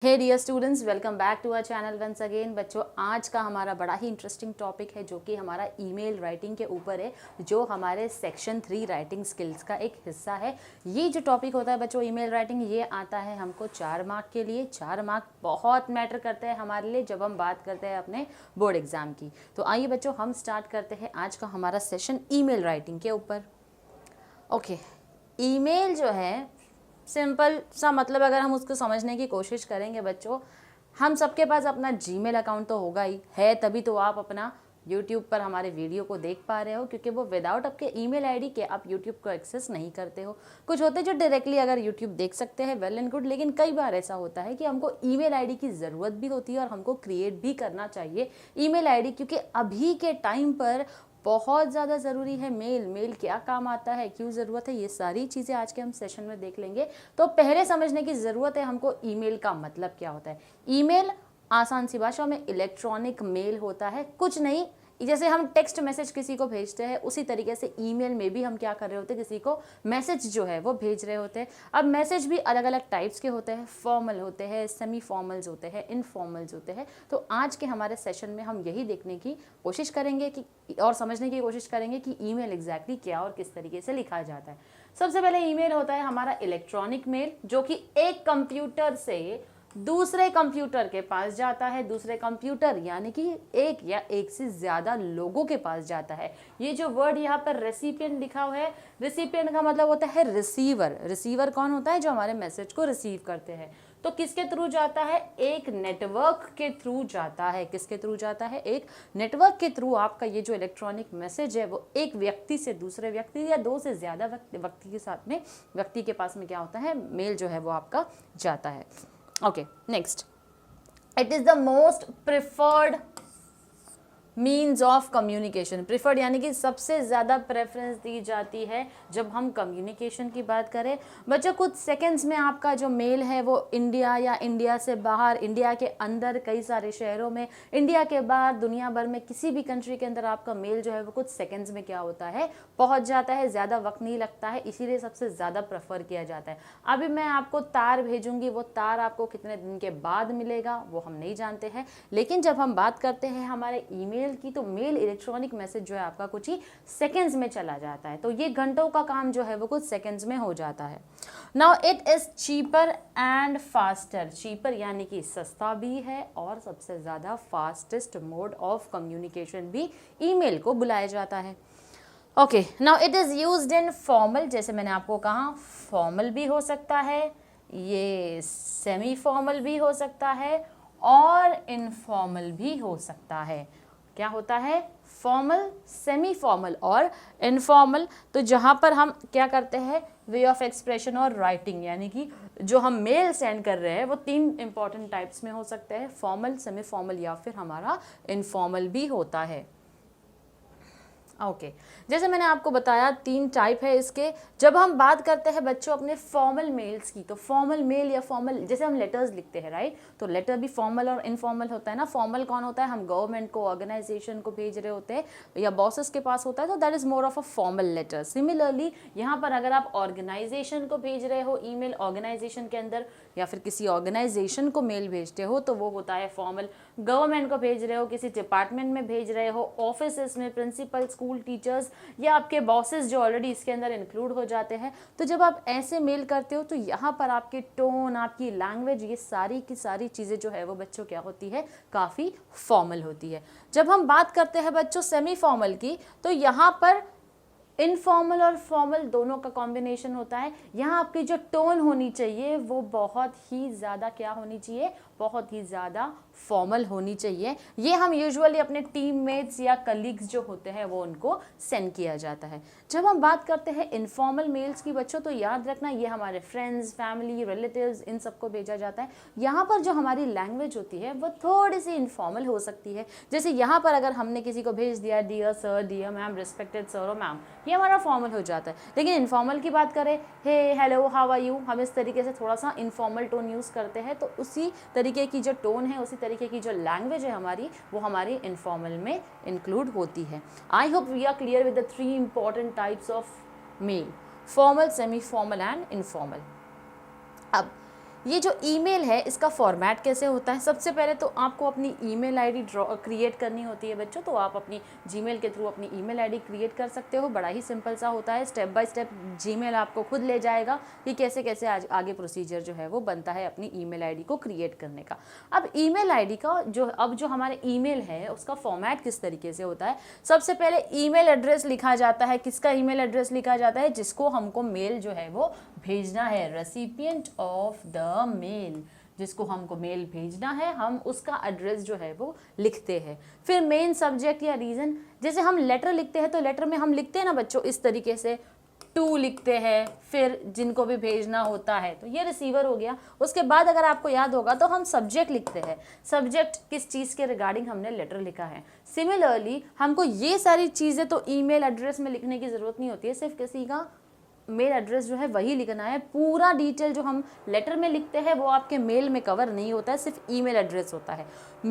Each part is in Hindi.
Hey dear students, welcome back to our channel once again. बच्चों, आज का हमारा बड़ा ही इंटरेस्टिंग टॉपिक है जो कि हमारा ईमेल राइटिंग के ऊपर है, जो हमारे सेक्शन 3 राइटिंग स्किल्स का एक हिस्सा है। ये जो टॉपिक होता है बच्चों, ईमेल राइटिंग, ये आता है हमको 4 मार्क के लिए। 4 मार्क बहुत मैटर करते हैं हमारे लिए जब हम बात करते हैं अपने बोर्ड एग्जाम की। तो आइए बच्चों, हम स्टार्ट करते हैं आज का हमारा सेशन ईमेल राइटिंग के ऊपर। ओके, ईमेल जो है सिंपल सा मतलब, अगर हम उसको समझने की कोशिश करेंगे बच्चों, हम सबके पास अपना जीमेल अकाउंट तो होगा ही है, तभी तो आप अपना यूट्यूब पर हमारे वीडियो को देख पा रहे हो, क्योंकि वो विदाउट आपके ईमेल आईडी के आप यूट्यूब को एक्सेस नहीं करते हो। कुछ होते जो डायरेक्टली अगर यूट्यूब देख सकते हैं, वेल एंड गुड, लेकिन कई बार ऐसा होता है कि हमको ईमेल आईडी की ज़रूरत भी होती है और हमको क्रिएट भी करना चाहिए ईमेल आईडी, क्योंकि अभी के टाइम पर बहुत ज़्यादा ज़रूरी है मेल क्या काम आता है, क्यों ज़रूरत है, ये सारी चीज़ें आज के हम सेशन में देख लेंगे। तो पहले समझने की ज़रूरत है हमको ईमेल का मतलब क्या होता है। ईमेल आसान सी भाषा में इलेक्ट्रॉनिक मेल होता है, कुछ नहीं। जैसे हम टेक्स्ट मैसेज किसी को भेजते हैं, उसी तरीके से ईमेल में भी हम क्या कर रहे होते हैं, किसी को मैसेज जो है वो भेज रहे होते हैं। अब मैसेज भी अलग अलग टाइप्स के होते हैं, फॉर्मल होते हैं, सेमी फॉर्मल्स होते हैं, इनफॉर्मल्स होते हैं। तो आज के हमारे सेशन में हम यही देखने की कोशिश करेंगे कि और समझने की कोशिश करेंगे कि ईमेल एग्जैक्टली क्या और किस तरीके से लिखा जाता है। सबसे पहले ईमेल होता है हमारा इलेक्ट्रॉनिक मेल, जो कि एक कंप्यूटर से दूसरे कंप्यूटर के पास जाता है। दूसरे कंप्यूटर यानी कि एक या एक से ज्यादा लोगों के पास जाता है। ये जो वर्ड यहाँ पर रेसिपिएंट लिखा हुआ है, रेसिपिएंट का मतलब होता है रिसीवर। रिसीवर कौन होता है? जो हमारे मैसेज को रिसीव करते हैं। तो किसके थ्रू जाता है? एक नेटवर्क के थ्रू जाता है। किसके थ्रू जाता है? एक नेटवर्क के थ्रू आपका ये जो इलेक्ट्रॉनिक मैसेज है वो एक व्यक्ति से दूसरे व्यक्ति या दो से ज्यादा व्यक्ति के साथ में, व्यक्ति के पास में क्या होता है, मेल जो है वो आपका जाता है। Okay, next. It is the most preferred means of communication. Preferred यानी कि सबसे ज़्यादा प्रेफरेंस दी जाती है जब हम कम्युनिकेशन की बात करें। बच्चों, कुछ सेकंड्स में आपका जो मेल है वो इंडिया या इंडिया से बाहर, इंडिया के अंदर कई सारे शहरों में, इंडिया के बाहर दुनिया भर में किसी भी कंट्री के अंदर आपका मेल जो है वो कुछ सेकंड्स में क्या होता है, पहुंच जाता है। ज़्यादा वक्त नहीं लगता है, इसीलिए सबसे ज़्यादा प्रेफर किया जाता है। अभी मैं आपको तार भेजूंगी, वो तार आपको कितने दिन के बाद मिलेगा वो हम नहीं जानते हैं। लेकिन जब हम बात करते हैं हमारे ईमेल की, तो मेल इलेक्ट्रॉनिक मैसेज जो है आपका कुछ ही सेकंड्स में चला जाता है। तो ये घंटों का काम जो है वो कुछ सेकंड्स में हो जाता है। Now it is cheaper and faster. Cheaper यानी कि सस्ता भी है और सबसे ज्यादा फास्टेस्ट मोड ऑफ कम्युनिकेशन भी ईमेल को बुलाया जाता है। Okay, now it is used in formal. जैसे मैंने आपको कहा, फॉर्मल भी हो सकता है, ये सेमी फॉर्मल भी हो सकता है और इनफॉर्मल भी हो सकता है। क्या होता है? फॉर्मल, सेमी फॉर्मल और इनफॉर्मल। तो जहाँ पर हम क्या करते हैं, वे ऑफ एक्सप्रेशन और राइटिंग, यानी कि जो हम मेल सेंड कर रहे हैं वो 3 इंपॉर्टेंट टाइप्स में हो सकते हैं, फॉर्मल, सेमी फॉर्मल या फिर हमारा इनफॉर्मल भी होता है। ओके, जैसे मैंने आपको बताया 3 टाइप है इसके। जब हम बात करते हैं बच्चों अपने फॉर्मल मेल्स की, तो फॉर्मल मेल या फॉर्मल, जैसे हम लेटर्स लिखते हैं, राइट, तो लेटर भी फॉर्मल और इनफॉर्मल होता है ना। फॉर्मल कौन होता है? हम गवर्नमेंट को, ऑर्गेनाइजेशन को भेज रहे होते हैं या बॉसेस के पास होता है, तो that is more of a formal letter. Similarly यहाँ पर अगर आप ऑर्गेनाइजेशन को भेज रहे हो ईमेल, ऑर्गेनाइजेशन के अंदर या फिर किसी ऑर्गेनाइजेशन को मेल भेजते हो तो वो होता है फॉर्मल। गवर्नमेंट को भेज रहे हो, किसी डिपार्टमेंट में भेज रहे हो, ऑफिस में, प्रिंसिपल, स्कूल टीचर्स या आपके बॉसेस जो ऑलरेडी इसके अंदर इंक्लूड हो जाते हैं। तो जब आप ऐसे मेल करते हो तो यहाँ पर आपकी टोन, आपकी लैंग्वेज, ये सारी की सारी चीज़ें जो है वो बच्चों क्या होती है, काफ़ी फॉर्मल होती है। जब हम बात करते हैं बच्चों सेमी फॉर्मल की, तो यहाँ पर इनफॉर्मल और फॉर्मल दोनों का कॉम्बिनेशन होता है। यहाँ आपकी जो टोन होनी चाहिए वो बहुत ही ज़्यादा क्या होनी चाहिए, बहुत ही ज़्यादा फॉर्मल होनी चाहिए। ये हम यूजुअली अपने टीममेट्स या कलीग्स जो होते हैं वो उनको सेंड किया जाता है। जब हम बात करते हैं इनफॉर्मल मेल्स की बच्चों, तो याद रखना ये हमारे फ्रेंड्स, फैमिली, रिलेटिव्स, इन सबको भेजा जाता है। यहाँ पर जो हमारी लैंग्वेज होती है वो थोड़ी सी इनफॉर्मल हो सकती है। जैसे यहाँ पर अगर हमने किसी को भेज दिया dear sir, dear ma'am, respected sir और मैम, ये हमारा फॉर्मल हो जाता है। लेकिन इनफॉर्मल की बात करें, हे, हेलो, हाउ आर यू, हम इस तरीके से थोड़ा सा इनफॉर्मल टोन यूज़ करते हैं। तो उसी तरीके की जो टोन है, उसी तरीके की जो लैंग्वेज है हमारी, वो हमारी इनफॉर्मल में इंक्लूड होती है। I hope we are clear with the 3 important types of mail: formal, semi formal and informal. अब ये जो ईमेल है इसका फॉर्मेट कैसे होता है, सबसे पहले तो आपको अपनी ईमेल आईडी क्रिएट करनी होती है बच्चों। तो आप अपनी जीमेल के थ्रू अपनी ईमेल आईडी क्रिएट कर सकते हो। बड़ा ही सिंपल सा होता है, स्टेप बाय स्टेप जीमेल आपको खुद ले जाएगा कि कैसे कैसे आगे प्रोसीजर जो है वो बनता है अपनी ईमेल आईडी को क्रिएट करने का। अब ईमेल आईडी का जो हमारे ईमेल है उसका फॉर्मेट किस तरीके से होता है, सबसे पहले ईमेल एड्रेस लिखा जाता है। किसका ईमेल एड्रेस लिखा जाता है, जिसको हमको मेल जो है वो भेजना है, रेसिपिएंट ऑफ द मेल, जिसको हमको मेल भेजना है हम उसका एड्रेस जो है वो लिखते हैं। फिर मेन सब्जेक्ट या रीज़न, जैसे हम लेटर लिखते हैं तो लेटर में हम लिखते हैं ना बच्चों इस तरीके से, टू लिखते हैं, फिर जिनको भी भेजना होता है, तो ये रिसीवर हो गया। उसके बाद अगर आपको याद होगा तो हम सब्जेक्ट लिखते हैं, सब्जेक्ट किस चीज़ के रिगार्डिंग हमने लेटर लिखा है। सिमिलरली हमको ये सारी चीज़ें तो ईमेल एड्रेस में लिखने की ज़रूरत नहीं होती है, सिर्फ किसी का मेल एड्रेस जो है वही लिखना है। पूरा डिटेल जो हम लेटर में लिखते हैं वो आपके मेल में कवर नहीं होता है, सिर्फ ईमेल एड्रेस होता है।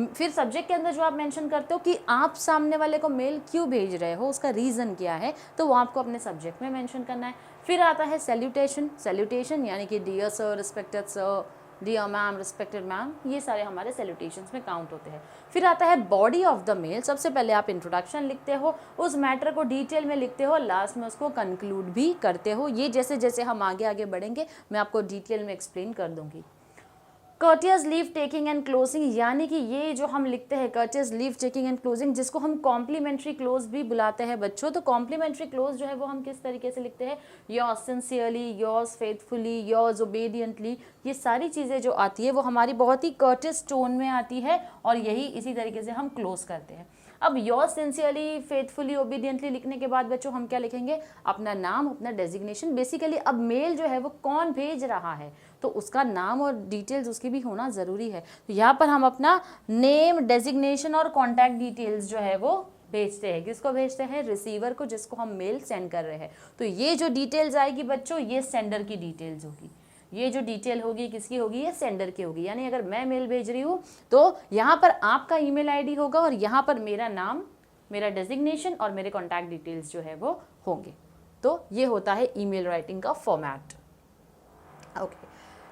फिर सब्जेक्ट के अंदर जो आप मेंशन करते हो कि आप सामने वाले को मेल क्यों भेज रहे हो, उसका रीज़न क्या है, तो वो आपको अपने सब्जेक्ट में मेंशन करना है। फिर आता है सैल्यूटेशन यानी कि dear sir, respected sir, dear ma'am, respected ma'am, ये सारे हमारे सैल्यूटेशंस में काउंट होते हैं। फिर आता है बॉडी ऑफ द मेल, सबसे पहले आप इंट्रोडक्शन लिखते हो, उस मैटर को डिटेल में लिखते हो, लास्ट में उसको कंक्लूड भी करते हो। ये जैसे जैसे हम आगे आगे बढ़ेंगे मैं आपको डिटेल में एक्सप्लेन कर दूंगी। Courteous leave taking and closing, यानी कि ये जो हम लिखते हैं courteous leave taking and closing, जिसको हम कॉम्प्लीमेंट्री क्लोज भी बुलाते हैं बच्चों। तो कॉम्प्लीमेंट्री क्लोज जो है वो हम किस तरीके से लिखते हैं, yours sincerely, yours faithfully, yours obediently, ये सारी चीज़ें जो आती है वो हमारी बहुत ही कर्टियस टोन में आती है और यही इसी तरीके से हम क्लोज करते हैं। अब योर्स सिंसियरली, फेथफुली, ओबीडियंटली लिखने के बाद बच्चों हम क्या लिखेंगे, अपना नाम, अपना डेजिग्नेशन। बेसिकली अब मेल जो है वो कौन भेज रहा है तो उसका नाम और डिटेल्स उसकी भी होना ज़रूरी है। तो यहाँ पर हम अपना नेम, डेजिग्नेशन और कॉन्टैक्ट डिटेल्स जो है वो भेजते हैं। किसको भेजते हैं, रिसीवर को, जिसको हम मेल सेंड कर रहे हैं। तो ये जो डिटेल्स आएगी बच्चों ये सेंडर की डिटेल्स होगी, ये जो डिटेल होगी किसकी होगी, ये सेंडर की होगी। यानी अगर मैं मेल भेज रही हूँ तो यहाँ पर आपका ईमेल आईडी होगा और यहाँ पर मेरा नाम, मेरा डेजिग्नेशन और मेरे कॉन्टैक्ट डिटेल्स जो है वो होंगे। तो ये होता है ईमेल राइटिंग का फॉर्मेट। ओके,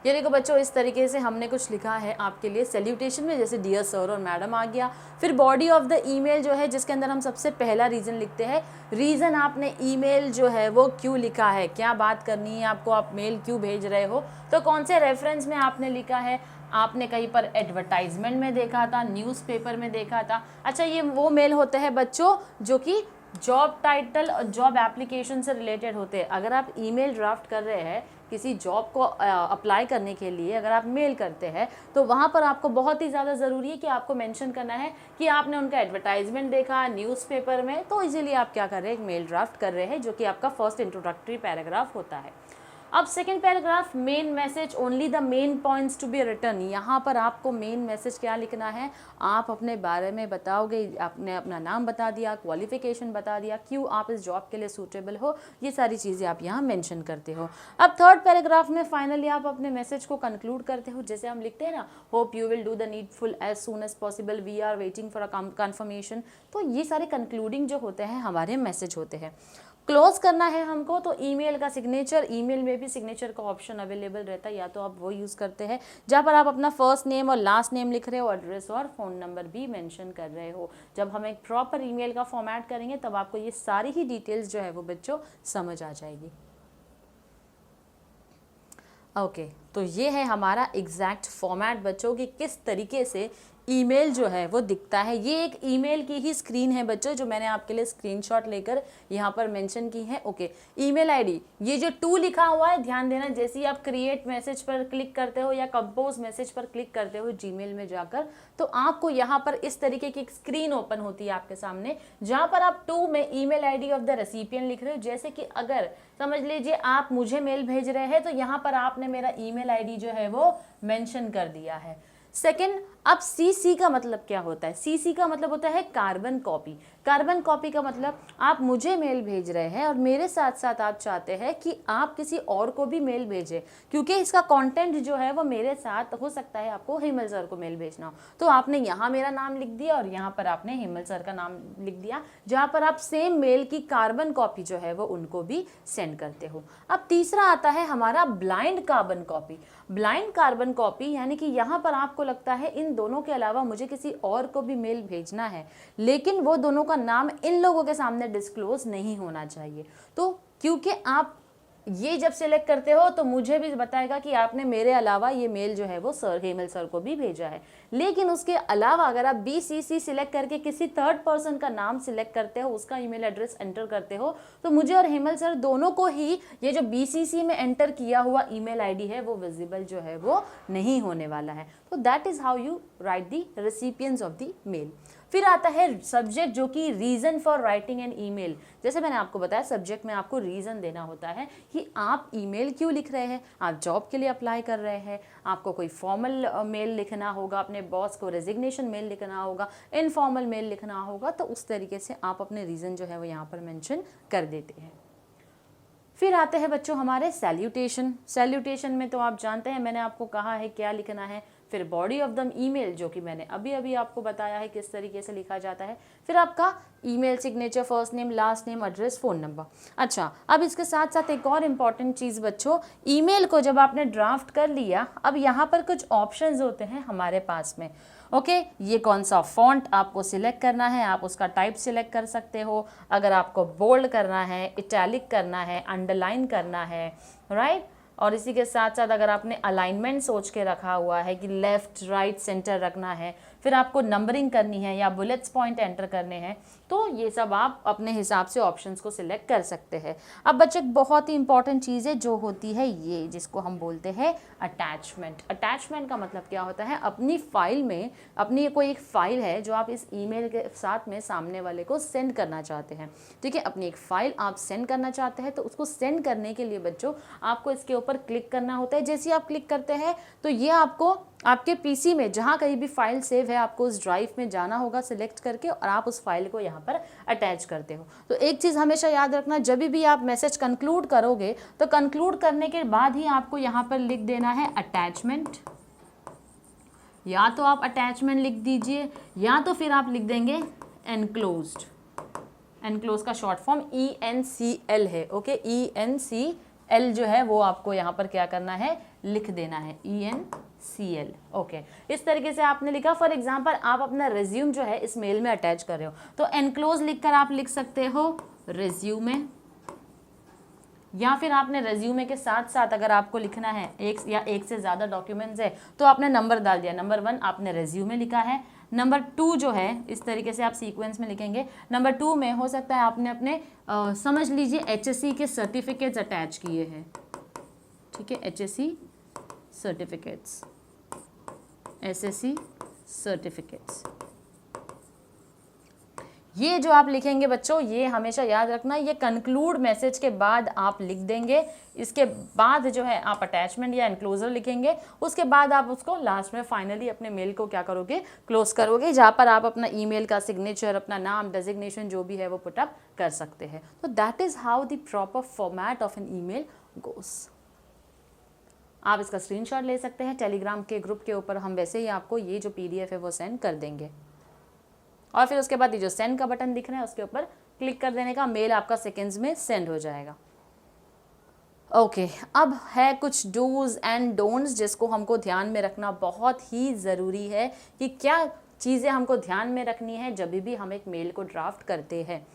ये देखो बच्चों इस तरीके से हमने कुछ लिखा है आपके लिए। सैल्यूटेशन में जैसे डियर सर और मैडम आ गया। फिर बॉडी ऑफ द ईमेल जो है जिसके अंदर हम सबसे पहला रीज़न लिखते हैं, रीज़न आपने ईमेल जो है वो क्यों लिखा है, क्या बात करनी है आपको, आप मेल क्यों भेज रहे हो, तो कौन से रेफरेंस में आपने लिखा है, आपने कहीं पर एडवर्टाइजमेंट में देखा था, न्यूज़पेपर में देखा था। अच्छा, ये वो मेल होते हैं बच्चों जो कि जॉब टाइटल और जॉब एप्लीकेशन से रिलेटेड होते हैं। अगर आप ईमेल ड्राफ्ट कर रहे हैं किसी जॉब को अप्लाई करने के लिए, अगर आप मेल करते हैं तो वहाँ पर आपको बहुत ही ज़्यादा ज़रूरी है कि आपको मेंशन करना है कि आपने उनका एडवर्टाइजमेंट देखा न्यूज़पेपर में, तो इजीली आप क्या कर रहे हैं, एक मेल ड्राफ्ट कर रहे हैं, जो कि आपका फर्स्ट इंट्रोडक्टरी पैराग्राफ होता है। अब second paragraph, main message, only the main points to be return. यहाँ पर आपको मेन मैसेज क्या लिखना है, आप अपने बारे में बताओगे, आपने अपना नाम बता दिया, क्वालिफिकेशन बता दिया, क्यों आप इस जॉब के लिए सूटेबल हो, ये सारी चीज़ें आप यहाँ मेंशन करते हो। अब थर्ड पैराग्राफ में फाइनली आप अपने मैसेज को कंक्लूड करते हो, जैसे हम लिखते हैं ना, hope you will do the needful as soon as possible, we are waiting for a confirmation. तो ये सारे कंक्लूडिंग जो होते हैं हमारे मैसेज होते हैं। क्लोज करना है हमको तो ईमेल का सिग्नेचर, ईमेल में भी सिग्नेचर का ऑप्शन अवेलेबल रहता है, या तो आप वो यूज़ करते हैं जहाँ पर आप अपना फर्स्ट नेम और लास्ट नेम लिख रहे हो, एड्रेस और फ़ोन नंबर भी मेंशन कर रहे हो। जब हम एक प्रॉपर ईमेल का फॉर्मेट करेंगे तब आपको ये सारी ही डिटेल्स जो है वो बच्चों समझ आ जाएगी। ओके, तो ये है हमारा एग्जैक्ट फॉर्मेट बच्चों की किस तरीके से ईमेल जो है वो दिखता है। ये एक ईमेल की ही स्क्रीन है बच्चों जो मैंने आपके लिए स्क्रीनशॉट लेकर यहाँ पर मेंशन की है। ओके, ईमेल आईडी, ये जो 2 लिखा हुआ है ध्यान देना, जैसे ही आप क्रिएट मैसेज पर क्लिक करते हो या कंपोज मैसेज पर क्लिक करते हो जीमेल में जाकर, तो आपको यहाँ पर इस तरीके की एक स्क्रीन ओपन होती है आपके सामने, जहाँ पर आप 2 में email ID of the recipient लिख रहे हो। जैसे कि अगर समझ लीजिए आप मुझे मेल भेज रहे हैं तो यहाँ पर आपने मेरा ईमेल आईडी जो है वो मेंशन कर दिया है। सेकेंड, अब सीसी का मतलब क्या होता है, सीसी का मतलब होता है कार्बन कॉपी। कार्बन कॉपी का मतलब आप मुझे मेल भेज रहे हैं और मेरे साथ साथ आप चाहते हैं कि आप किसी और को भी मेल भेजें, क्योंकि इसका कंटेंट जो है वो मेरे साथ हो सकता है आपको हेमल सर को मेल भेजना हो, तो आपने यहाँ मेरा नाम लिख दिया और यहाँ पर आपने हेमल सर का नाम लिख दिया, जहाँ पर आप सेम मेल की कार्बन कॉपी जो है वो उनको भी सेंड करते हो। अब तीसरा आता है हमारा blind carbon copy. Blind carbon copy यानी कि यहाँ पर आपको लगता है इन दोनों के अलावा मुझे किसी और को भी मेल भेजना है, लेकिन वो दोनों का नाम इन लोगों के सामने डिस्क्लोज नहीं होना चाहिए। तो क्योंकि आप ये जब सिलेक्ट करते हो तो मुझे भी बताएगा कि आपने मेरे अलावा ये मेल जो है वो सर हेमल सर को भी भेजा है, लेकिन उसके अलावा अगर आप BCC सिलेक्ट करके किसी थर्ड पर्सन का नाम सिलेक्ट करते हो, उसका ईमेल एड्रेस एंटर करते हो, तो मुझे और हेमल सर दोनों को ही ये जो BCC में एंटर किया हुआ ईमेल आईडी है वो विजिबल जो है वो नहीं होने वाला है। तो that is how you write the recipients of the mail. फिर आता है सब्जेक्ट, जो कि reason for writing an email. जैसे मैंने आपको बताया सब्जेक्ट में आपको रीज़न देना होता है कि आप ईमेल क्यों लिख रहे हैं, आप जॉब के लिए अप्लाई कर रहे हैं, आपको कोई फॉर्मल मेल लिखना होगा, अपने बॉस को रेजिग्नेशन मेल लिखना होगा, इनफॉर्मल मेल लिखना होगा, तो उस तरीके से आप अपने रीज़न जो है वो यहाँ पर मेंशन कर देते हैं। फिर आते हैं बच्चों हमारे सैल्यूटेशन। सैल्यूटेशन में तो आप जानते हैं मैंने आपको कहा है क्या लिखना है। फिर बॉडी ऑफ द ईमेल, जो कि मैंने अभी अभी आपको बताया है किस तरीके से लिखा जाता है। फिर आपका email signature, first name, last name, address, phone number. अच्छा, अब इसके साथ साथ एक और इम्पॉर्टेंट चीज़ बच्चों, ईमेल को जब आपने ड्राफ्ट कर लिया, अब यहाँ पर कुछ ऑप्शंस होते हैं हमारे पास में। ओके, ये कौन सा फॉन्ट आपको सिलेक्ट करना है, आप उसका टाइप सिलेक्ट कर सकते हो। अगर आपको बोल्ड करना है, इटैलिक करना है, अंडरलाइन करना है, राइट। और इसी के साथ साथ अगर आपने अलाइनमेंट सोच के रखा हुआ है कि लेफ़्ट राइट सेंटर रखना है, फिर आपको नंबरिंग करनी है या बुलेट्स पॉइंट एंटर करने हैं, तो ये सब आप अपने हिसाब से ऑप्शंस को सिलेक्ट कर सकते हैं। अब बच्चे बहुत ही इंपॉर्टेंट चीज़ है जो होती है ये, जिसको हम बोलते हैं अटैचमेंट। अटैचमेंट का मतलब क्या होता है, अपनी फाइल में, अपनी कोई एक फाइल है जो आप इस ईमेल के साथ में सामने वाले को सेंड करना चाहते हैं, ठीक है। अपनी एक फाइल आप सेंड करना चाहते हैं, तो उसको सेंड करने के लिए बच्चों आपको इसके ऊपर क्लिक करना होता है। जैसे ही आप क्लिक करते हैं तो ये आपको आपके पीसी में जहाँ कहीं भी फाइल सेव है, आपको उस ड्राइव में जाना होगा सिलेक्ट करके, और आप उस फाइल को यहाँ पर अटैच करते हो। तो एक चीज़ हमेशा याद रखना, जब भी आप मैसेज कंक्लूड करोगे तो कंक्लूड करने के बाद ही आपको यहाँ पर लिख देना है अटैचमेंट। या तो आप अटैचमेंट लिख दीजिए या तो फिर आप लिख देंगे एनक्लोज्ड। एनक्लोज का शॉर्ट फॉर्म ENCL है। ओके, ENCL जो है वो आपको यहाँ पर क्या करना है, लिख देना है ENCL। ओके, इस तरीके से आपने लिखा। फॉर एग्जांपल आप अपना रिज्यूम जो है इस मेल में अटैच कर रहे हो, तो एनक्लोज लिखकर आप लिख सकते हो रिज्यूमे, या फिर आपने रेज्यूमे के साथ साथ अगर आपको लिखना है एक या एक से ज़्यादा डॉक्यूमेंट्स है तो आपने नंबर डाल दिया। नंबर 1 आपने रेज्यूमे लिखा है, नंबर 2 जो है इस तरीके से आप सीक्वेंस में लिखेंगे। नंबर 2 में हो सकता है आपने अपने समझ लीजिए HSC के सर्टिफिकेट्स अटैच किए हैं, ठीक है, HSC सर्टिफिकेट्स, SSC सर्टिफिकेट्स। ये जो आप लिखेंगे बच्चों, ये हमेशा याद रखना, ये कंक्लूड मैसेज के बाद आप लिख देंगे। इसके बाद जो है आप अटैचमेंट या एनक्लोजर लिखेंगे, उसके बाद आप उसको लास्ट में फाइनली अपने मेल को क्या करोगे, क्लोज करोगे, जहाँ पर आप अपना ईमेल का सिग्नेचर, अपना नाम, डेजिग्नेशन जो भी है वो पुटअप कर सकते हैं। तो that is how the proper format of an email goes. आप इसका स्क्रीनशॉट ले सकते हैं, टेलीग्राम के ग्रुप के ऊपर हम वैसे ही आपको ये जो PDF है वो सेंड कर देंगे, और फिर उसके बाद ये जो सेंड का बटन दिख रहा है उसके ऊपर क्लिक कर देने का, मेल आपका सेकंड्स में सेंड हो जाएगा। ओके, अब है कुछ डूज एंड डोंट्स जिसको हमको ध्यान में रखना बहुत ही ज़रूरी है कि क्या चीज़ें हमको ध्यान में रखनी है जब भी हम एक मेल को ड्राफ्ट करते हैं।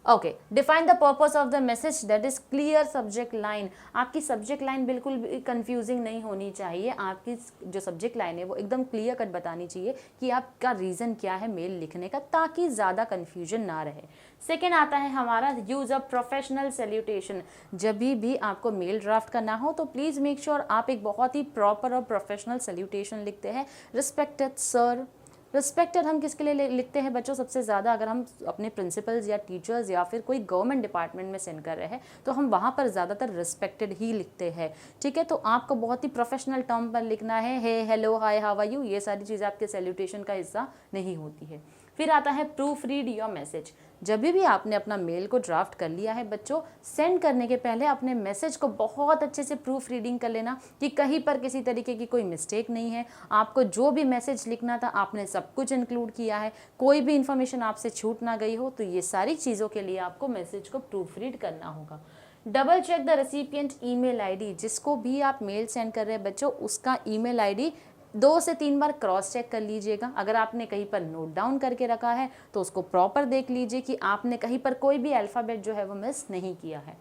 Okay, define the purpose of the message, that is clear subject line. आपकी सब्जेक्ट लाइन बिल्कुल भी कंफ्यूजिंग नहीं होनी चाहिए। आपकी जो सब्जेक्ट लाइन है वो एकदम क्लियर कट बतानी चाहिए कि आपका रीज़न क्या है मेल लिखने का, ताकि ज़्यादा कन्फ्यूजन ना रहे। सेकेंड आता है हमारा यूज़ ऑफ प्रोफेशनल सैल्यूटेशन। जब भी आपको मेल ड्राफ्ट करना हो तो प्लीज़ मेक श्योर आप एक बहुत ही प्रॉपर और प्रोफेशनल सैल्यूटेशन लिखते हैं। रिस्पेक्टेड सर, रिस्पेक्टेड हम किसके लिए लिखते हैं बच्चों, सबसे ज़्यादा अगर हम अपने प्रिंसिपल्स या टीचर्स या फिर कोई गवर्नमेंट डिपार्टमेंट में सेंड कर रहे हैं तो हम वहाँ पर ज़्यादातर रिस्पेक्टेड ही लिखते हैं, ठीक है। तो आपको बहुत ही प्रोफेशनल टर्म पर लिखना है, hey, hello, hi, how are you, ये सारी चीज़ें आपके सैल्यूटेशन का हिस्सा नहीं होती है। फिर आता है प्रूफ रीड योर मैसेज। जब भी आपने अपना मेल को ड्राफ्ट कर लिया है बच्चों, सेंड करने के पहले अपने मैसेज को बहुत अच्छे से प्रूफ रीडिंग कर लेना कि कहीं पर किसी तरीके की कोई मिस्टेक नहीं है। आपको जो भी मैसेज लिखना था आपने सब कुछ इंक्लूड किया है, कोई भी इंफॉर्मेशन आपसे छूट ना गई हो। तो ये सारी चीज़ों के लिए आपको मैसेज को प्रूफ रीड करना होगा। Double check the recipient email ID. जिसको भी आप मेल सेंड कर रहे हैं बच्चों, उसका ईमेल आईडी 2 से 3 बार क्रॉस चेक कर लीजिएगा। अगर आपने कहीं पर नोट डाउन करके रखा है तो उसको प्रॉपर देख लीजिए कि आपने कहीं पर कोई भी अल्फ़ाबेट जो है वो मिस नहीं किया है।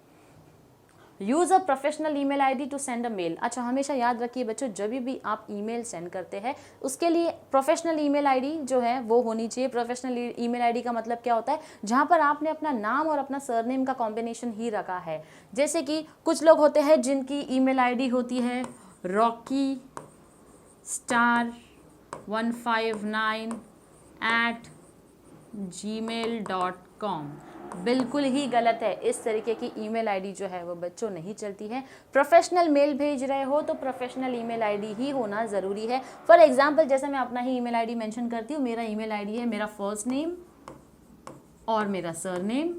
Use a professional email ID to send a mail. अच्छा, हमेशा याद रखिए बच्चों, जब भी आप ईमेल सेंड करते हैं उसके लिए प्रोफेशनल ईमेल आईडी जो है वो होनी चाहिए। प्रोफेशनल ईमेल आईडी का मतलब क्या होता है? जहाँ पर आपने अपना नाम और अपना सरनेम का कॉम्बिनेशन ही रखा है। जैसे कि कुछ लोग होते हैं जिनकी ईमेल आईडी होती है rocky*159@gmail.com। बिल्कुल ही गलत है। इस तरीके की ईमेल आईडी जो है वो बच्चों नहीं चलती है। प्रोफेशनल मेल भेज रहे हो तो प्रोफेशनल ईमेल आईडी ही होना ज़रूरी है। फॉर एग्जांपल, जैसे मैं अपना ही ईमेल आईडी मेंशन करती हूँ। मेरा ईमेल आईडी है मेरा फर्स्ट नेम और मेरा सरनेम,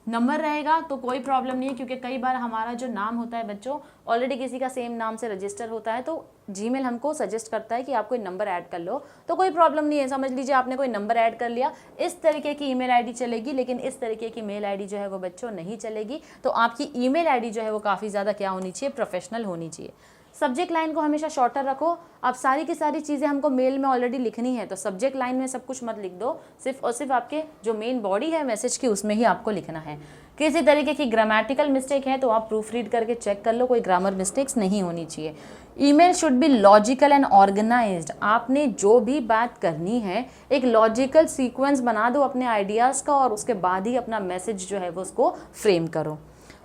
नंबर रहेगा तो कोई प्रॉब्लम नहीं है, क्योंकि कई बार हमारा जो नाम होता है बच्चों ऑलरेडी किसी का सेम नाम से रजिस्टर होता है, तो जीमेल हमको सजेस्ट करता है कि आप कोई नंबर ऐड कर लो, तो कोई प्रॉब्लम नहीं है। समझ लीजिए आपने कोई नंबर ऐड कर लिया, इस तरीके की ईमेल आईडी चलेगी, लेकिन इस तरीके की मेल आईडी जो है वो बच्चों नहीं चलेगी। तो आपकी ईमेल आईडी जो है वो काफ़ी ज़्यादा क्या होनी चाहिए? प्रोफेशनल होनी चाहिए। सब्जेक्ट लाइन को हमेशा शॉर्टर रखो। अब सारी की सारी चीज़ें हमको मेल में ऑलरेडी लिखनी है, तो सब्जेक्ट लाइन में सब कुछ मत लिख दो, सिर्फ और सिर्फ आपके जो मेन बॉडी है मैसेज की उसमें ही आपको लिखना है। किसी तरीके की ग्रामेटिकल मिस्टेक है तो आप प्रूफ रीड करके चेक कर लो, कोई ग्रामर मिस्टेक्स नहीं होनी चाहिए। Email should be logical and organised. आपने जो भी बात करनी है एक लॉजिकल सीक्वेंस बना दो अपने आइडियाज़ का, और उसके बाद ही अपना मैसेज जो है वो उसको फ्रेम करो।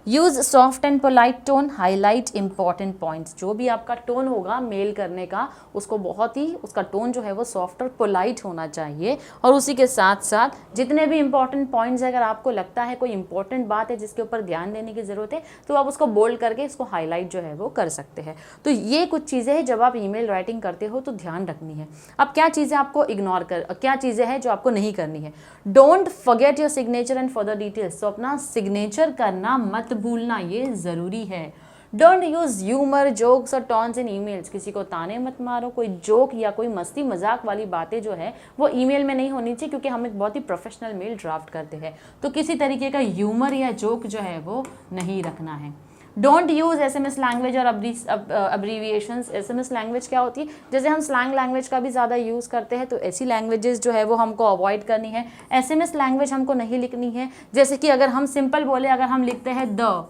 Use soft and polite tone, highlight important points. जो भी आपका टोन होगा मेल करने का, उसको बहुत ही उसका टोन जो है वो सॉफ्ट और पोलाइट होना चाहिए। और उसी के साथ साथ जितने भी इंपॉर्टेंट पॉइंट्स, अगर आपको लगता है कोई इंपॉर्टेंट बात है जिसके ऊपर ध्यान देने की ज़रूरत है, तो आप उसको बोल्ड करके इसको हाईलाइट जो है वो कर सकते हैं। तो ये कुछ चीज़ें हैं जब आप ईमेल राइटिंग करते हो तो ध्यान रखनी है। अब क्या चीज़ें आपको इग्नोर क्या चीज़ें हैं जो आपको नहीं करनी है? Don't forget your signature and further details. तो अपना सिग्नेचर करना मत भूलना, ये ज़रूरी है। डोंट यूज़ ह्यूमर, जोक्स और टॉन्स इन ईमेल्स। किसी को ताने मत मारो। कोई जोक या कोई मस्ती मजाक वाली बातें जो है वो ईमेल में नहीं होनी चाहिए, क्योंकि हम एक बहुत ही प्रोफेशनल मेल ड्राफ्ट करते हैं। तो किसी तरीके का ह्यूमर या जोक जो है वो नहीं रखना है। डोंट यूज़ SMS लैंग्वेज और अब्रीविएशंस। SMS लैंग्वेज क्या होती है? जैसे हम स्लैंग लैंग्वेज का भी ज़्यादा यूज़ करते हैं, तो ऐसी लैंग्वेजेस जो है वो हमको अवॉइड करनी है। SMS लैंग्वेज हमको नहीं लिखनी है। जैसे कि अगर हम सिंपल बोले, अगर हम लिखते हैं द,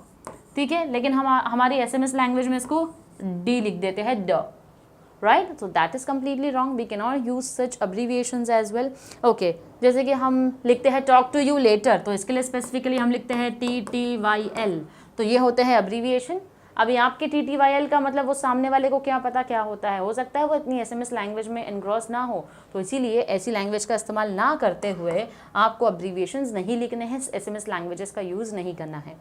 ठीक है, लेकिन हम हमारी SMS लैंग्वेज में इसको डी लिख देते हैं, ड, right? So that is completely wrong. We can not use such abbreviations as well. Okay, जैसे कि हम लिखते हैं टॉक टू यू लेटर, तो इसके लिए स्पेसिफिकली हम लिखते हैं TTYL, तो ये होते हैं अब्रीविएशन। अभी आपके TTYL का मतलब वो सामने वाले को क्या पता क्या होता है? हो सकता है वो इतनी SMS लैंग्वेज में एनग्रॉस ना हो, तो इसीलिए ऐसी लैंग्वेज का इस्तेमाल ना करते हुए आपको अब्रीविएशंस नहीं लिखने हैं, SMS लैंग्वेजेस का यूज़ नहीं करना है।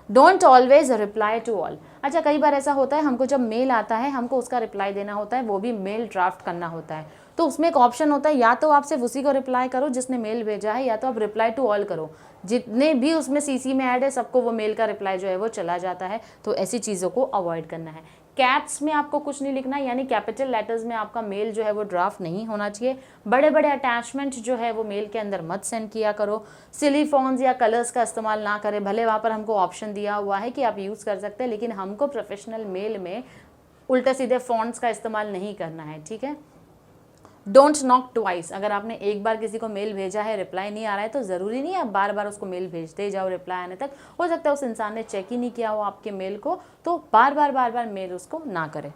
Don't always reply to all. अच्छा, कई बार ऐसा होता है हमको जब मेल आता है हमको उसका रिप्लाई देना होता है, वो भी मेल ड्राफ्ट करना होता है, तो उसमें एक ऑप्शन होता है, या तो आप सिर्फ उसी को रिप्लाई करो जिसने मेल भेजा है, या तो आप रिप्लाई टू ऑल करो। जितने भी उसमें CC में ऐड है सबको वो मेल का रिप्लाई जो है वो चला जाता है, तो ऐसी चीज़ों को अवॉइड करना है। कैप्स में आपको कुछ नहीं लिखना, यानी कैपिटल लेटर्स में आपका मेल जो है वो ड्राफ्ट नहीं होना चाहिए। बड़े बड़े अटैचमेंट जो है वो मेल के अंदर मत सेंड किया करो। सिली फॉन्ट्स या कलर्स का इस्तेमाल ना करें। भले वहाँ पर हमको ऑप्शन दिया हुआ है कि आप यूज़ कर सकते हैं, लेकिन हमको प्रोफेशनल मेल में उल्टे सीधे फॉन्ट्स का इस्तेमाल नहीं करना है, ठीक है? Don't knock twice. अगर आपने एक बार किसी को मेल भेजा है, रिप्लाई नहीं आ रहा है, तो ज़रूरी नहीं है आप बार बार उसको मेल भेजते ही जाओ रिप्लाई आने तक। हो सकता है उस इंसान ने चेक ही नहीं किया हो आपके मेल को, तो बार बार मेल उसको ना करें।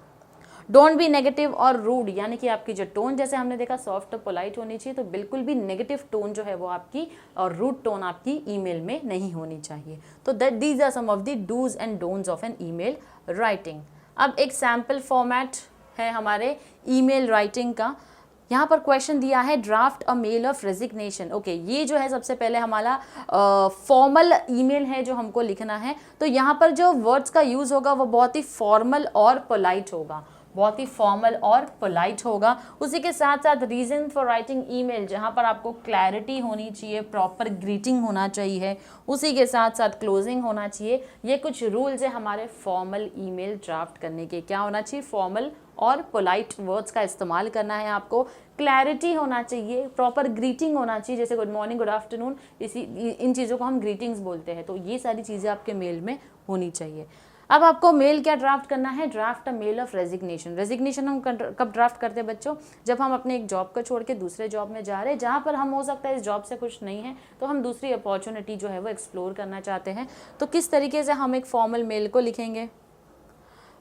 डोंट बी नेगेटिव और रूड, यानी कि आपकी जो टोन, जैसे हमने देखा सॉफ्ट और पोलाइट होनी चाहिए, तो बिल्कुल भी नेगेटिव टोन जो है वो आपकी और रूड टोन आपकी ईमेल में नहीं होनी चाहिए। तो that these are some of the dos and don'ts of an email writing. अब एक सैम्पल फॉर्मेट है हमारे ईमेल राइटिंग का। यहाँ पर क्वेश्चन दिया है draft a mail of resignation. Okay, ये जो है सबसे पहले हमारा फॉर्मल ईमेल है जो हमको लिखना है। तो यहाँ पर जो वर्ड्स का यूज़ होगा वो बहुत ही फॉर्मल और पोलाइट होगा। बहुत ही फॉर्मल और पोलाइट होगा। उसी के साथ साथ रीजन फॉर राइटिंग ईमेल, जहाँ पर आपको क्लैरिटी होनी चाहिए, प्रॉपर ग्रीटिंग होना चाहिए, उसी के साथ साथ क्लोजिंग होना चाहिए। ये कुछ रूल्स है हमारे फॉर्मल ईमेल ड्राफ्ट करने के। क्या होना चाहिए? फॉर्मल और पोलाइट वर्ड्स का इस्तेमाल करना है आपको, क्लैरिटी होना चाहिए, प्रॉपर ग्रीटिंग होना चाहिए, जैसे गुड मॉर्निंग, गुड आफ्टरनून, इन चीज़ों को हम ग्रीटिंग्स बोलते हैं। तो ये सारी चीज़ें आपके मेल में होनी चाहिए। अब आपको मेल क्या ड्राफ्ट करना है? Draft a mail of resignation. Resignation हम कब ड्राफ्ट करते हैं बच्चों? जब हम अपने एक जॉब को छोड़ के दूसरे जॉब में जा रहे हैं, जहाँ पर हम हो सकता है इस जॉब से खुश नहीं है, तो हम दूसरी अपॉर्चुनिटी जो है वो एक्सप्लोर करना चाहते हैं। तो किस तरीके से हम एक फॉर्मल मेल को लिखेंगे?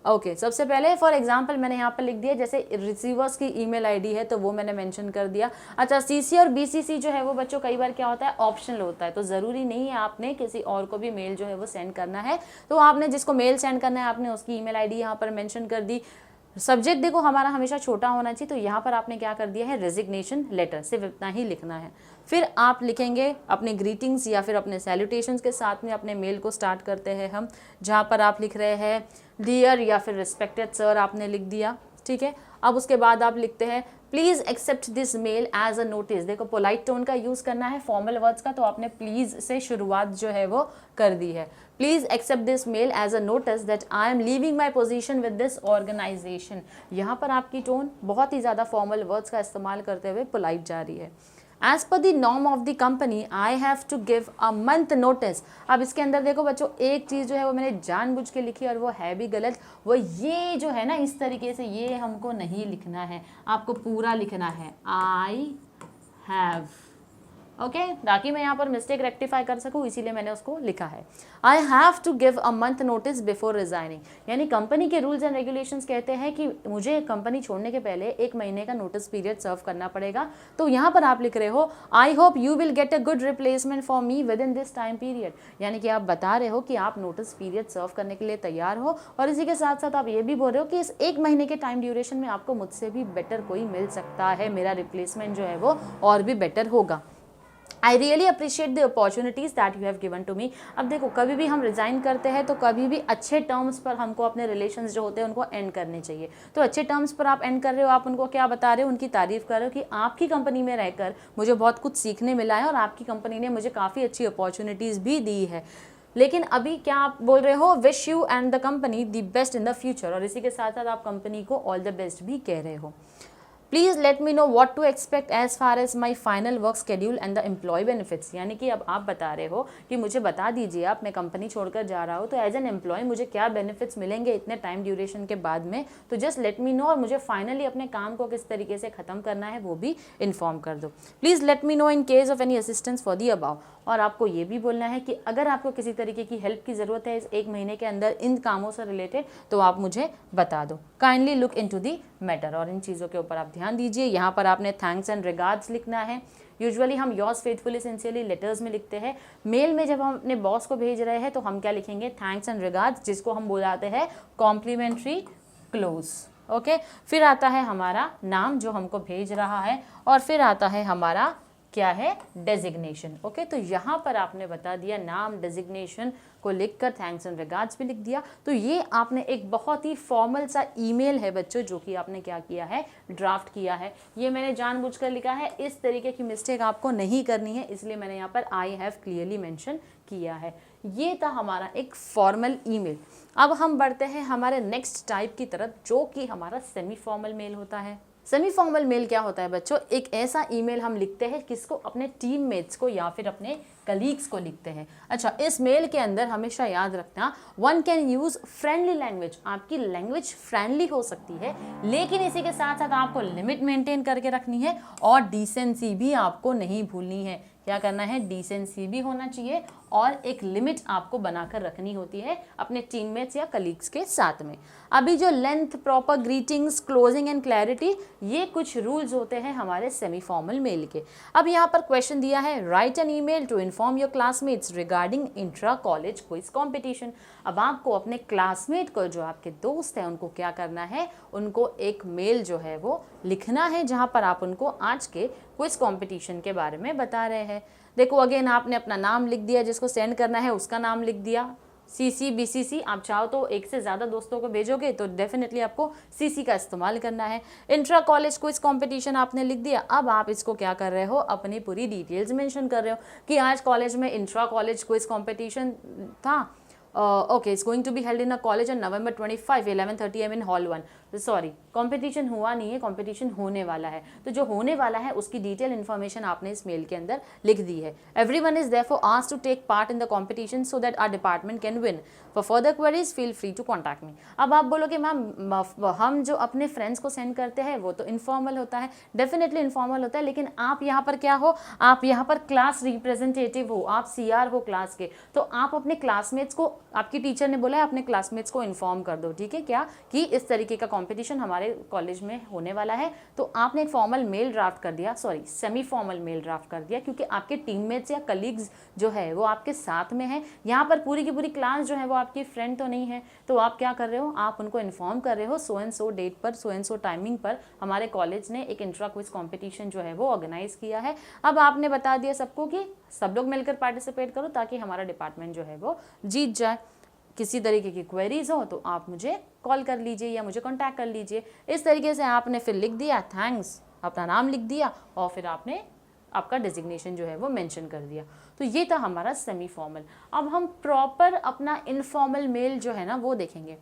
ओके, सबसे पहले फॉर एग्जांपल मैंने यहाँ पर लिख दिया, जैसे रिसीवर्स की ईमेल आईडी है तो वो मैंने मेंशन कर दिया। अच्छा, सीसी और बीसीसी जो है वो बच्चों कई बार क्या होता है, ऑप्शनल होता है, तो ज़रूरी नहीं है आपने किसी और को भी मेल जो है वो सेंड करना है। तो आपने जिसको मेल सेंड करना है आपने उसकी ईमेल आईडी यहाँ पर मेंशन कर दी। सब्जेक्ट देखो हमारा हमेशा छोटा होना चाहिए, तो यहाँ पर आपने क्या कर दिया है, रेजिग्नेशन लेटर, सिर्फ इतना ही लिखना है। फिर आप लिखेंगे अपने ग्रीटिंग्स या फिर अपने सैल्यूटेशंस के साथ में अपने मेल को स्टार्ट करते हैं हम, जहाँ पर आप लिख रहे हैं डियर या फिर रिस्पेक्टेड सर आपने लिख दिया, ठीक है। अब उसके बाद आप लिखते हैं please accept this mail as a notice. देखो पोलाइट टोन का यूज़ करना है फॉर्मल वर्ड्स का, तो आपने प्लीज़ से शुरुआत जो है वो कर दी है। Please accept this mail as a notice that I am leaving my position with this organisation. यहाँ पर आपकी टोन बहुत ही ज़्यादा फॉर्मल वर्ड्स का इस्तेमाल करते हुए पोलाइट जा रही है। As per the norm of the company I have to give a month notice. अब इसके अंदर देखो बच्चों एक चीज़ जो है वो मैंने जानबूझ के लिखी और वो है भी गलत। वो ये जो है ना इस तरीके से ये हमको नहीं लिखना है, आपको पूरा लिखना है आई हैव, ओके, ताकि मैं यहाँ पर मिस्टेक रेक्टिफाई कर सकूँ, इसीलिए मैंने उसको लिखा है। I have to give a month notice before resigning, यानी कंपनी के रूल्स एंड रेगुलेशंस कहते हैं कि मुझे कंपनी छोड़ने के पहले 1 महीने का नोटिस पीरियड सर्व करना पड़ेगा। तो यहाँ पर आप लिख रहे हो I hope you will get a good replacement for me with in this time period, यानी कि आप बता रहे हो कि आप नोटिस पीरियड सर्व करने के लिए तैयार हो, और इसी के साथ साथ आप ये भी बोल रहे हो कि इस 1 महीने के टाइम ड्यूरेशन में आपको मुझसे भी बेटर कोई मिल सकता है, मेरा रिप्लेसमेंट जो है वो और भी बेटर होगा। I really appreciate the opportunities that you have given to me. अब देखो कभी भी हम रिज़ाइन करते हैं तो कभी भी अच्छे टर्म्स पर हमको अपने रिलेशंस जो होते हैं उनको एंड करने चाहिए। तो अच्छे टर्म्स पर आप एंड कर रहे हो, आप उनको क्या बता रहे हो, उनकी तारीफ़ कर रहे हो कि आपकी कंपनी में रहकर मुझे बहुत कुछ सीखने मिला है और आपकी कंपनी ने मुझे काफ़ी अच्छी अपॉर्चुनिटीज़ भी दी है। लेकिन अभी क्या आप बोल रहे हो, wish you and the company the best in the future, और इसी के साथ साथ आप कंपनी को ऑल द बेस्ट भी कह रहे हो। Please let me know what to expect as far as my final work schedule and the employ benefits, यानी कि अब आप बता रहे हो कि मुझे बता दीजिए आप, मैं कंपनी छोड़कर जा रहा हूँ तो एज एन एम्प्लॉय मुझे क्या बेनिफिट्स मिलेंगे इतने टाइम ड्यूरेशन के बाद में, तो जस्ट लेट मी नो, और मुझे फाइनली अपने काम को किस तरीके से ख़त्म करना है वो भी इन्फॉर्म कर दो। Please let me no in case of any assistance for the above, और आपको ये भी बोलना है कि अगर आपको किसी तरीके की हेल्प की ज़रूरत है इस 1 महीने के अंदर इन कामों से रिलेटेड तो आप मुझे बता दो। Kindly look into the matter, और इन चीज़ों के ऊपर आप ध्यान दीजिए। यहाँ पर आपने थैंक्स एंड रिगार्ड्स लिखना है। यूजुअली हम योर्स फेथफुली सिंसियरली लेटर्स में लिखते हैं। मेल में जब हम अपने बॉस को भेज रहे हैं तो हम क्या लिखेंगे, थैंक्स एंड रिगार्ड्स, जिसको हम बुलाते हैं कॉम्प्लीमेंट्री क्लोज, ओके। फिर आता है हमारा नाम जो हमको भेज रहा है, और फिर आता है हमारा क्या है, डेजिग्नेशन, ओके। तो यहाँ पर आपने बता दिया नाम, डेजिग्नेशन को लिखकर थैंक्स एंड रिगार्ड्स भी लिख दिया। तो ये आपने एक बहुत ही फॉर्मल सा ईमेल है बच्चों जो कि आपने क्या किया है, ड्राफ्ट किया है। ये मैंने जानबूझकर लिखा है, इस तरीके की मिस्टेक आपको नहीं करनी है, इसलिए मैंने यहाँ पर आई हैव क्लियरली मेंशन किया है। ये था हमारा एक फॉर्मल ईमेल। अब हम बढ़ते हैं हमारे नेक्स्ट टाइप की तरफ जो कि हमारा सेमी फॉर्मल मेल होता है। सेमी फॉर्मल मेल क्या होता है बच्चों, एक ऐसा ईमेल हम लिखते हैं किसको, अपने टीममेट्स को या फिर अपने कलीग्स को लिखते हैं। अच्छा, इस मेल के अंदर हमेशा याद रखना, one can use friendly language, आपकी लैंग्वेज फ्रेंडली हो सकती है, लेकिन इसी के साथ साथ आपको लिमिट मेंटेन करके रखनी है, और डिसेंसी भी आपको नहीं भूलनी है। क्या करना है, डिसेंसी भी होना चाहिए, और एक लिमिट आपको बनाकर रखनी होती है अपने टीममेट्स या कलीग्स के साथ में। अभी जो length, proper greetings, closing and clarity, ये कुछ रूल्स होते हैं हमारे सेमी फॉर्मल मेल के। अब यहाँ पर क्वेश्चन दिया है, write an email to inform your classmates regarding intra college quiz competition. अब आपको अपने क्लासमेट को, जो आपके दोस्त हैं, उनको क्या करना है, उनको एक मेल जो है वो लिखना है जहाँ पर आप उनको आज के क्विज कॉम्पिटिशन के बारे में बता रहे हैं। देखो अगेन आपने अपना नाम लिख दिया, जिसको सेंड करना है उसका नाम लिख दिया, CC BCC, आप चाहो तो एक से ज़्यादा दोस्तों को भेजोगे तो डेफिनेटली आपको CC का इस्तेमाल करना है। इंट्रा कॉलेज क्विज कंपटीशन आपने लिख दिया, अब आप इसको क्या कर रहे हो, अपनी पूरी डिटेल्स मेंशन कर रहे हो कि आज कॉलेज में इंट्रा कॉलेज क्विज कंपटीशन था। Okay, it's going to be held in a college on November 25 11:30 AM in hall 1। Sorry, competition हुआ नहीं है, कंपटीशन होने वाला है। तो जो होने वाला है उसकी डिटेल इन्फॉर्मेशन आपने इस मेल के अंदर लिख दी है। Everyone is therefore asked to take part in the competition so that our department can win. For further queries feel free to contact me. अब आप बोलोगे मैम हम जो अपने फ्रेंड्स को सेंड करते हैं वो तो इनफॉर्मल होता है, डेफिनेटली इनफॉर्मल होता है, लेकिन आप यहाँ पर क्या हो, आप यहाँ पर क्लास रिप्रेजेंटेटिव हो, आप CR हो क्लास के, तो आप अपने क्लासमेट्स को, आपकी टीचर ने बोला है अपने क्लासमेट्स को इन्फॉर्म कर दो, ठीक है, क्या कि इस तरीके का कंपटीशन हमारे कॉलेज में होने वाला है। तो आपने एक फॉर्मल मेल ड्राफ्ट कर दिया, sorry semi formal mail draft कर दिया, क्योंकि आपके टीममेट्स या कलीग्स जो है वो आपके साथ में है। यहाँ पर पूरी की पूरी क्लास जो है वो आपकी फ्रेंड तो नहीं है, तो आप क्या कर रहे हो, आप उनको इन्फॉर्म कर रहे हो सो एंड सो डेट पर, सो एंड सो टाइमिंग पर हमारे कॉलेज ने एक इंट्रा क्विज कॉम्पिटिशन जो है वो ऑर्गेनाइज किया है। अब आपने बता दिया सबको कि सब लोग मिलकर पार्टिसिपेट करो ताकि हमारा डिपार्टमेंट जो है वो जीत जाए। किसी तरीके की क्वेरीज हो तो आप मुझे कॉल कर लीजिए या मुझे कांटेक्ट कर लीजिए। इस तरीके से आपने फिर लिख दिया थैंक्स, अपना नाम लिख दिया और फिर आपने आपका डेजिग्नेशन जो है वो मेंशन कर दिया। तो ये था हमारा सेमी फॉर्मल। अब हम प्रॉपर अपना इनफॉर्मल मेल जो है ना वो देखेंगे।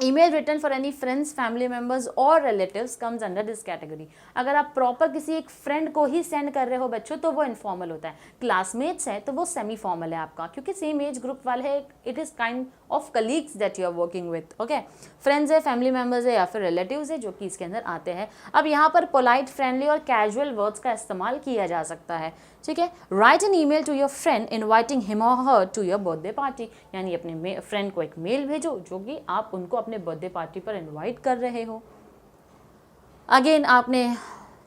Email return for any friends, family members और relatives comes under this category. अगर आप प्रॉपर किसी एक फ्रेंड को ही सेंड कर रहे हो बच्चों तो वो इनफॉर्मल होता है। क्लासमेट्स है तो वो सेमी फॉर्मल है आपका, क्योंकि सेम एज ग्रुप वाले है, it is kind of colleagues that you are working with. Okay, friends है, फैमिली मेम्बर्स है या फिर रिलेटिव्स है जो कि इसके अंदर आते हैं। अब यहाँ पर पोलाइट, फ्रेंडली और कैजुअल वर्ड्स का इस्तेमाल किया जा सकता है, ठीक है। Write an email to your friend inviting him और her to your birthday party, यानी अपने फ्रेंड को एक मेल भेजो जो कि आप उनको अपने बर्थडे पार्टी पर इनवाइट कर रहे हो। अगेन आपने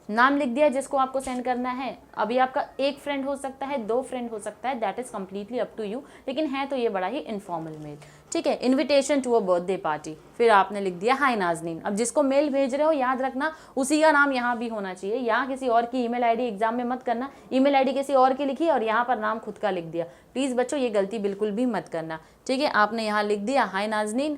नाम लिख दिया जिसको आपको सेंड करना है। अभी आपका एक फ्रेंड हो सकता है, 2 फ्रेंड हो सकता है, that is completely up to you, लेकिन है तो ये बड़ा ही इनफॉर्मल मेल, ठीक है। Invitation to a birthday party, फिर आपने लिख दिया हाय नाजनीन। अब जिसको मेल भेज रहे हो याद रखना उसी का नाम यहाँ भी होना चाहिए, यहाँ किसी और की ईमेल आईडी एग्जाम में मत करना, ईमेल आईडी किसी और की लिखी और यहाँ पर नाम खुद का लिख दिया। प्लीज़ बच्चों ये गलती बिल्कुल भी मत करना, ठीक है। आपने यहाँ लिख दिया hi Nazneen,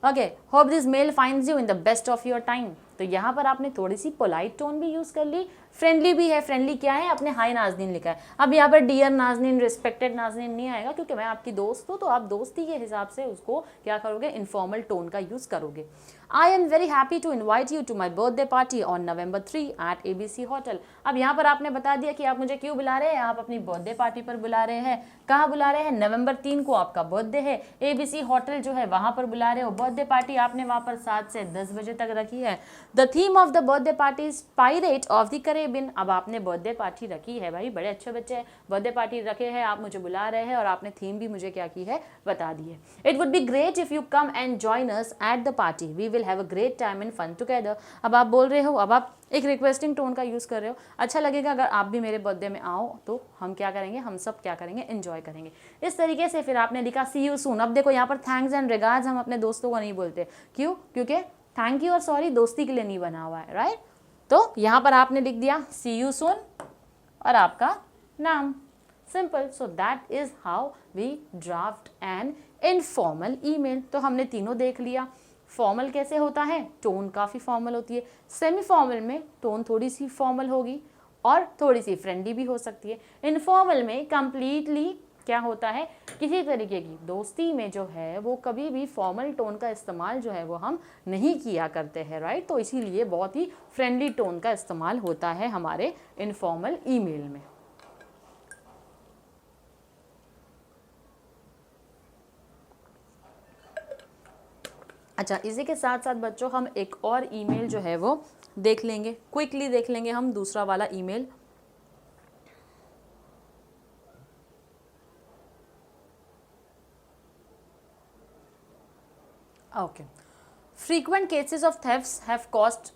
okay, hope this mail finds you in the best of your time. तो यहाँ पर आपने थोड़ी सी पोलाइट टोन भी यूज़ कर ली, फ्रेंडली भी है। फ्रेंडली क्या है, आपने हाय नाजनीन लिखा है। अब यहाँ पर डियर नाजनीन, रिस्पेक्टेड नाजनीन नहीं आएगा, क्योंकि मैं आपकी दोस्त हूँ, तो आप दोस्ती के हिसाब से उसको क्या करोगे, इनफॉर्मल टोन का यूज़ करोगे। I am very happy to invite you to my birthday party on November 3 at ABC hotel. अब यहाँ पर आपने बता दिया कि आप मुझे क्यों बुला रहे हैं, आप अपनी बर्थडे पार्टी पर बुला रहे हैं। कहाँ बुला रहे हैं, November 3 को आपका बर्थडे है, ABC होटल जो है वहाँ पर बुला रहे हो। बर्थडे पार्टी आपने वहाँ पर 7 से 10 बजे तक रखी है। The theme of the birthday party is pirate of the Caribbean. अब आपने बर्थडे पार्टी रखी है, भाई बड़े अच्छे बच्चे हैं, बर्थडे पार्टी रखे हैं, आप मुझे बुला रहे हैं और आपने थीम भी मुझे क्या की है, बता दी है। It would be great if you come and join us at the party, we will have a great time and fun together. अब आप बोल रहे हो, अब आप एक रिक्वेस्टिंग टोन का यूज़ कर रहे हो, अच्छा लगेगा अगर आप भी मेरे बर्थडे में आओ, तो हम क्या करेंगे, हम सब क्या करेंगे, एंजॉय करेंगे। इस तरीके से फिर आपने लिखा सी यू सून। अब देखो यहाँ पर थैंक्स एंड रिगार्ड्स हम अपने दोस्तों को नहीं बोलते, क्यों, क्योंकि थैंक यू और सॉरी दोस्ती के लिए नहीं बना हुआ है, राइट। तो यहाँ पर आपने लिख दिया सी यू सून और आपका नाम, simple. So that is how we draft an informal email. तो हमने तीनों देख लिया। फॉर्मल कैसे होता है, टोन काफ़ी फॉर्मल होती है। सेमी फॉर्मल में टोन थोड़ी सी फॉर्मल होगी और थोड़ी सी फ्रेंडली भी हो सकती है। इनफॉर्मल में कंप्लीटली क्या होता है, किसी तरीके की दोस्ती में जो है वो कभी भी फॉर्मल टोन का इस्तेमाल जो है वो हम नहीं किया करते हैं, राइट। तो इसीलिए बहुत ही फ्रेंडली टोन का इस्तेमाल होता है हमारे इनफॉर्मल ईमेल में। अच्छा, इसी के साथ साथ बच्चों हम एक और ईमेल जो है वो देख लेंगे, क्विकली देख लेंगे हम दूसरा वाला email. Okay, Frequent cases of thefts have caused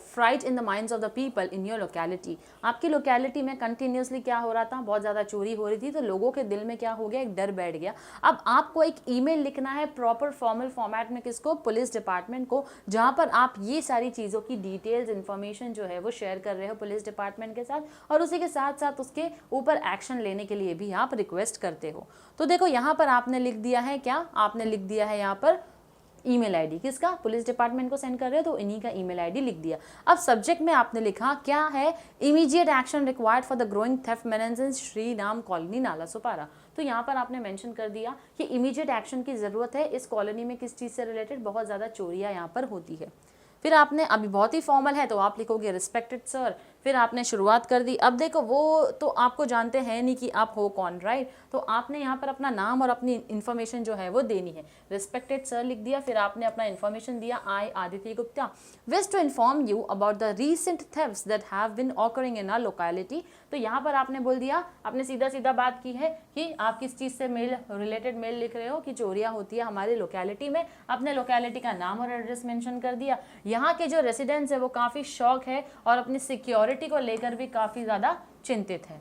fright in the minds of the people in your locality. आपकी लोकेलिटी में कंटिन्यूसली क्या हो रहा था, बहुत ज़्यादा चोरी हो रही थी, तो लोगों के दिल में क्या हो गया, एक डर बैठ गया। अब आपको एक ईमेल लिखना है प्रॉपर फॉर्मल फॉर्मेट में, किसको, पुलिस डिपार्टमेंट को, जहाँ पर आप ये सारी चीज़ों की डिटेल्स इन्फॉर्मेशन जो है वो शेयर कर रहे हो पुलिस डिपार्टमेंट के साथ, और उसी के साथ साथ उसके ऊपर एक्शन लेने के लिए भी आप रिक्वेस्ट करते हो। तो देखो यहाँ पर आपने लिख दिया है क्या, आपने लिख दिया है यहाँ पर ईमेल आईडी, किसका, पुलिस डिपार्टमेंट को सेंड कर रहे हो तो इन्हीं का ईमेल आईडी लिख दिया। अब सब्जेक्ट में आपने लिखा क्या है, immediate action required for the growing theft menace in Shri Ram colony Nalasopara. तो यहाँ पर आपने मेंशन कर दिया कि इमीडिएट एक्शन की जरूरत है, इस कॉलोनी में किस चीज़ से रिलेटेड बहुत ज़्यादा चोरियाँ यहाँ पर होती है। फिर आपने, अभी बहुत ही फॉर्मल है तो आप लिखोगे रिस्पेक्टेड सर, फिर आपने शुरुआत कर दी। अब देखो वो तो आपको जानते हैं नहीं कि आप हो कौन, राइट, तो आपने यहाँ पर अपना नाम और अपनी इन्फॉर्मेशन जो है वो देनी है। रिस्पेक्टेड सर लिख दिया, फिर आपने अपना इन्फॉर्मेशन दिया, I Aditya Gupta wish to inform you about the recent thefts that have been occurring in our locality. तो यहाँ पर आपने बोल दिया, आपने सीधा सीधा बात की है कि आप किस चीज़ से मेल रिलेटेड मेल लिख रहे हो कि चोरियाँ होती है हमारी लोकेलिटी में। अपने लोकेलिटी का नाम और एड्रेस मेंशन कर दिया। यहाँ के जो रेसिडेंट्स है वो काफ़ी शौक है और अपनी सिक्योरिटी को लेकर भी काफ़ी ज़्यादा चिंतित है।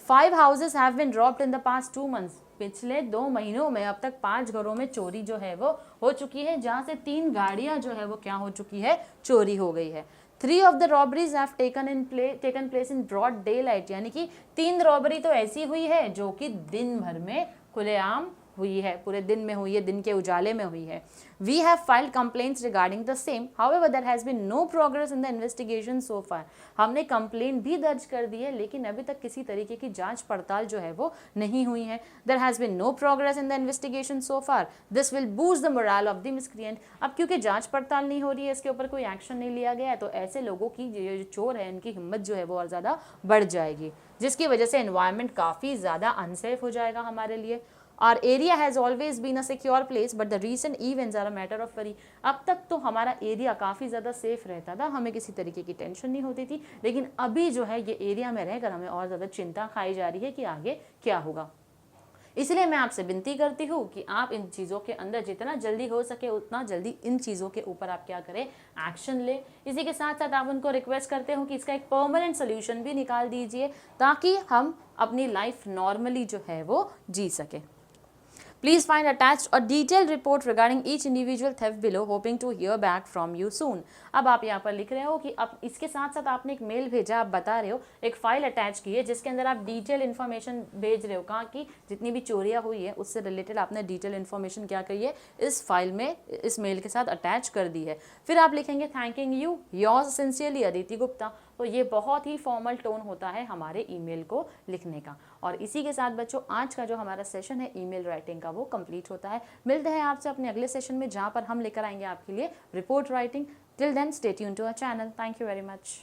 5 houses have been robbed in the past 2 months. पिछले 2 महीनों में अब तक 5 घरों में चोरी जो है वो हो चुकी है, जहाँ से 3 गाड़ियाँ जो है वो क्या हो चुकी है, चोरी हो गई है। 3 of the robberies have taken place in broad daylight, यानी कि 3 रॉबरी तो ऐसी हुई है जो कि दिन भर में खुलेआम हुई है, पूरे दिन में हुई है, दिन के उजाले में हुई है। We have filed complaints regarding the same. However, there has been no progress in the investigation so far. हमने कंप्लेंट भी दर्ज कर दी है, लेकिन अभी तक किसी तरीके की जांच पड़ताल जो है वो नहीं हुई है। There has been no progress in the investigation so far. This will boost the morale of the miscreant. अब क्योंकि जांच पड़ताल नहीं हो रही है, इसके ऊपर कोई एक्शन नहीं लिया गया है, तो ऐसे लोगों की जो चोर है इनकी हिम्मत जो है वो और ज़्यादा बढ़ जाएगी, जिसकी वजह से एनवायरनमेंट काफ़ी ज़्यादा अनसेफ हो जाएगा हमारे लिए। Our area has always been a secure place, but the recent events are a matter of worry. अब तक तो हमारा एरिया काफ़ी ज़्यादा सेफ रहता था, हमें किसी तरीके की टेंशन नहीं होती थी, लेकिन अभी जो है ये एरिया में रहकर हमें और ज़्यादा चिंता खाई जा रही है कि आगे क्या होगा। इसलिए मैं आपसे विनती करती हूँ कि आप इन चीज़ों के अंदर जितना जल्दी हो सके उतना जल्दी इन चीज़ों के ऊपर आप क्या करें, एक्शन ले। इसी के साथ साथ आप उनको रिक्वेस्ट करते हो कि इसका एक परमानेंट सोल्यूशन भी निकाल दीजिए, ताकि हम अपनी लाइफ नॉर्मली जो है वो जी सके। Please find attached a detailed report regarding each individual theft below, hoping to hear back from you soon. अब आप यहाँ पर लिख रहे हो कि अब इसके साथ साथ आपने एक मेल भेजा, आप बता रहे हो एक फाइल अटैच की है जिसके अंदर आप डिटेल इन्फॉर्मेशन भेज रहे हो, कहाँ की जितनी भी चोरियाँ हुई है उससे रिलेटेड आपने डिटेल इन्फॉर्मेशन क्या करी है, इस फाइल में इस मेल के साथ अटैच कर दी है। फिर आप लिखेंगे thanking you yours sincerely Aditi Gupta. तो ये बहुत ही फॉर्मल टोन होता है हमारे ईमेल को लिखने का। और इसी के साथ बच्चों आज का जो हमारा सेशन है ईमेल राइटिंग का वो कंप्लीट होता है। मिलते हैं आपसे अपने अगले सेशन में, जहाँ पर हम लेकर आएंगे आपके लिए report writing. Till then stay tuned to our channel. Thank you very much.